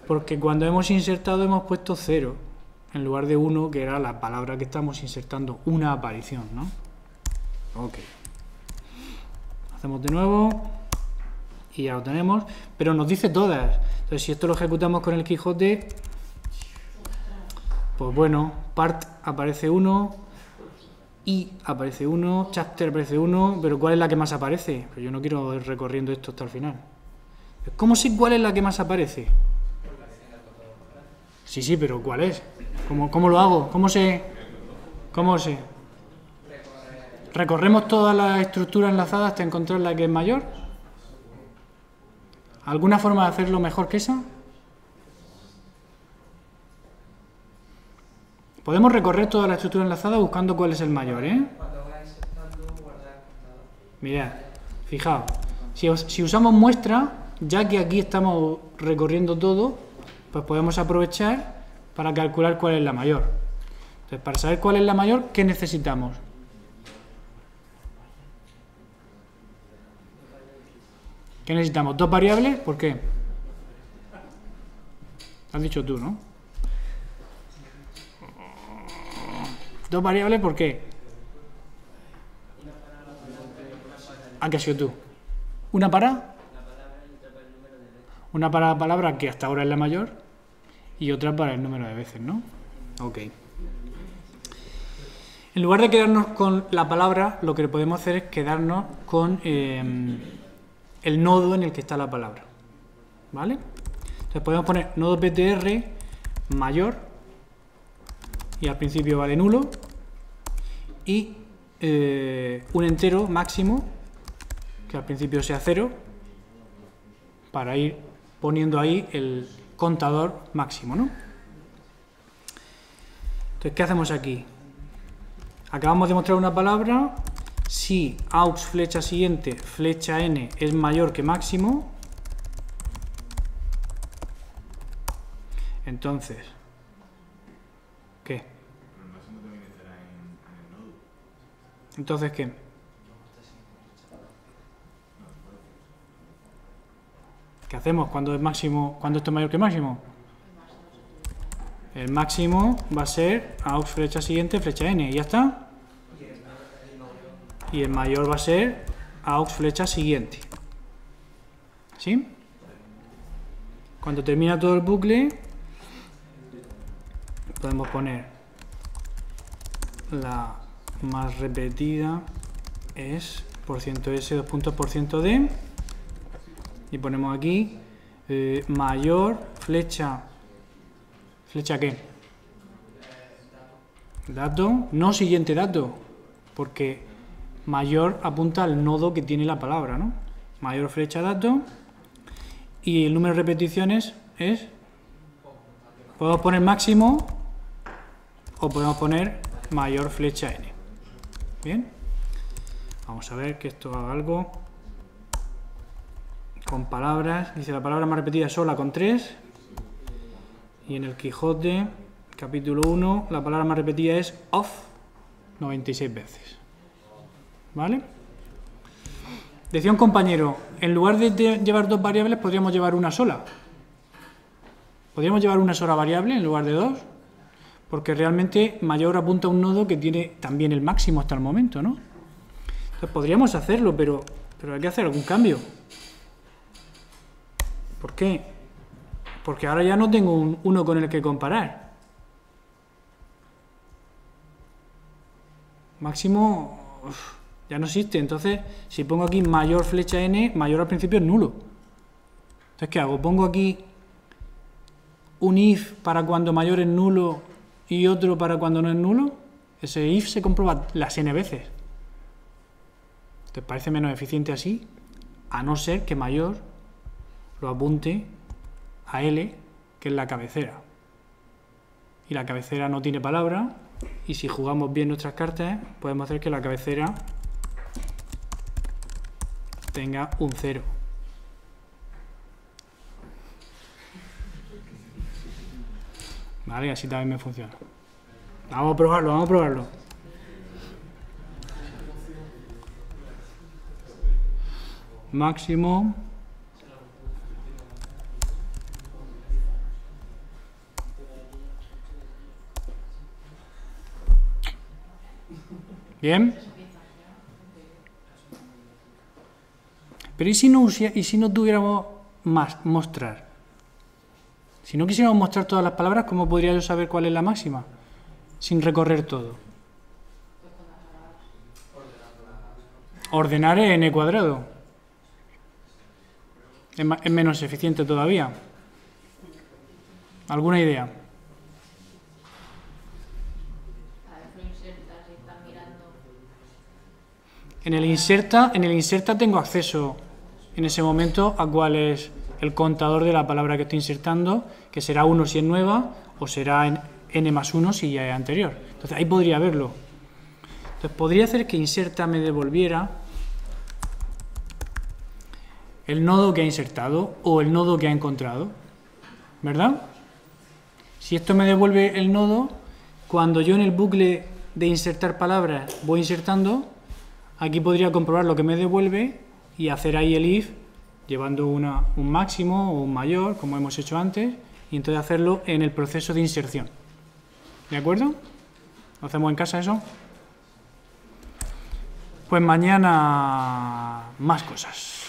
Porque cuando hemos insertado hemos puesto 0. En lugar de 1, que era la palabra que estamos insertando, una aparición, ¿no? Ok. Hacemos de nuevo y ya lo tenemos, pero nos dice todas. Entonces, si esto lo ejecutamos con el Quijote, pues bueno, part aparece 1, I aparece 1, chapter aparece 1, pero ¿cuál es la que más aparece? Pues yo no quiero ir recorriendo esto hasta el final. ¿Cómo sé cuál es la que más aparece? Sí, pero ¿cuál es? ¿Cómo lo hago? ¿Cómo sé? ¿Recorremos todas las estructuras enlazadas hasta encontrar la que es mayor? ¿Alguna forma de hacerlo mejor que esa? Podemos recorrer toda la estructura enlazada buscando cuál es el mayor, ¿eh? Mirad, fijaos, si usamos muestra, ya que aquí estamos recorriendo todo, pues podemos aprovechar para calcular cuál es la mayor. Entonces, para saber cuál es la mayor, ¿qué necesitamos? ¿Qué necesitamos? ¿Dos variables? ¿Por qué? Has dicho tú, ¿no? ¿Dos variables por qué? ¿A qué has sido tú? ¿Una para? Una para la palabra que hasta ahora es la mayor y otra para el número de veces, ¿no? Ok. En lugar de quedarnos con la palabra, lo que podemos hacer es quedarnos con el nodo en el que está la palabra. ¿Vale? Entonces podemos poner nodo ptr mayor y al principio vale nulo y un entero máximo que al principio sea 0 para ir poniendo ahí el contador máximo, ¿no? Entonces, ¿qué hacemos aquí? Acabamos de mostrar una palabra. Si aux flecha siguiente flecha n es mayor que máximo, entonces, ¿qué? Entonces, ¿qué? ¿Qué hacemos cuando es máximo, cuando esto es mayor que máximo? El máximo va a ser aux flecha siguiente flecha n, y ya está. Y el mayor va a ser aux flecha siguiente. ¿Sí? Cuando termina todo el bucle, podemos poner la más repetida es %s, dos puntos %d, y ponemos aquí mayor flecha ¿qué? Dato, no siguiente dato, porque mayor apunta al nodo que tiene la palabra, ¿no? Mayor flecha dato, y el número de repeticiones es, podemos poner máximo o podemos poner mayor flecha n. Bien, vamos a ver que esto haga algo con palabras. Dice la palabra más repetida sola con 3, y en el Quijote capítulo 1 la palabra más repetida es of 96 veces. ¿Vale? Decía un compañero, en lugar de llevar dos variables podríamos llevar una sola. Podríamos llevar una sola variable en lugar de dos, porque realmente mayor apunta a un nodo que tiene también el máximo hasta el momento, ¿no? Entonces podríamos hacerlo, pero hay que hacer algún cambio. ¿Por qué? Porque ahora ya no tengo uno con el que comparar. Máximo ya no existe. Entonces, si pongo aquí mayor flecha n, mayor al principio es nulo. Entonces, ¿qué hago? Pongo aquí un if para cuando mayor es nulo y otro para cuando no es nulo. Ese if se comprueba las n veces. ¿Te parece menos eficiente así? A no ser que mayor lo apunte a L, que es la cabecera. Y la cabecera no tiene palabra, y si jugamos bien nuestras cartas, podemos hacer que la cabecera tenga un 0. Vale, así también me funciona. Vamos a probarlo. Máximo. Bien. Pero ¿y si no tuviéramos más mostrar? Si no quisiéramos mostrar todas las palabras, ¿cómo podría yo saber cuál es la máxima? Sin recorrer todo. Ordenar es n cuadrado. Es menos eficiente todavía. ¿Alguna idea? En el inserta tengo acceso en ese momento a cuál es el contador de la palabra que estoy insertando, que será 1 si es nueva o será n más 1 si ya es anterior. Entonces ahí podría verlo. Entonces podría hacer que inserta me devolviera el nodo que ha insertado o el nodo que ha encontrado, ¿verdad? Si esto me devuelve el nodo, cuando yo en el bucle de insertar palabras voy insertando, aquí podría comprobar lo que me devuelve y hacer ahí el if llevando un máximo o un mayor, como hemos hecho antes, y entonces hacerlo en el proceso de inserción. ¿De acuerdo? ¿Lo hacemos en casa eso? Pues mañana más cosas.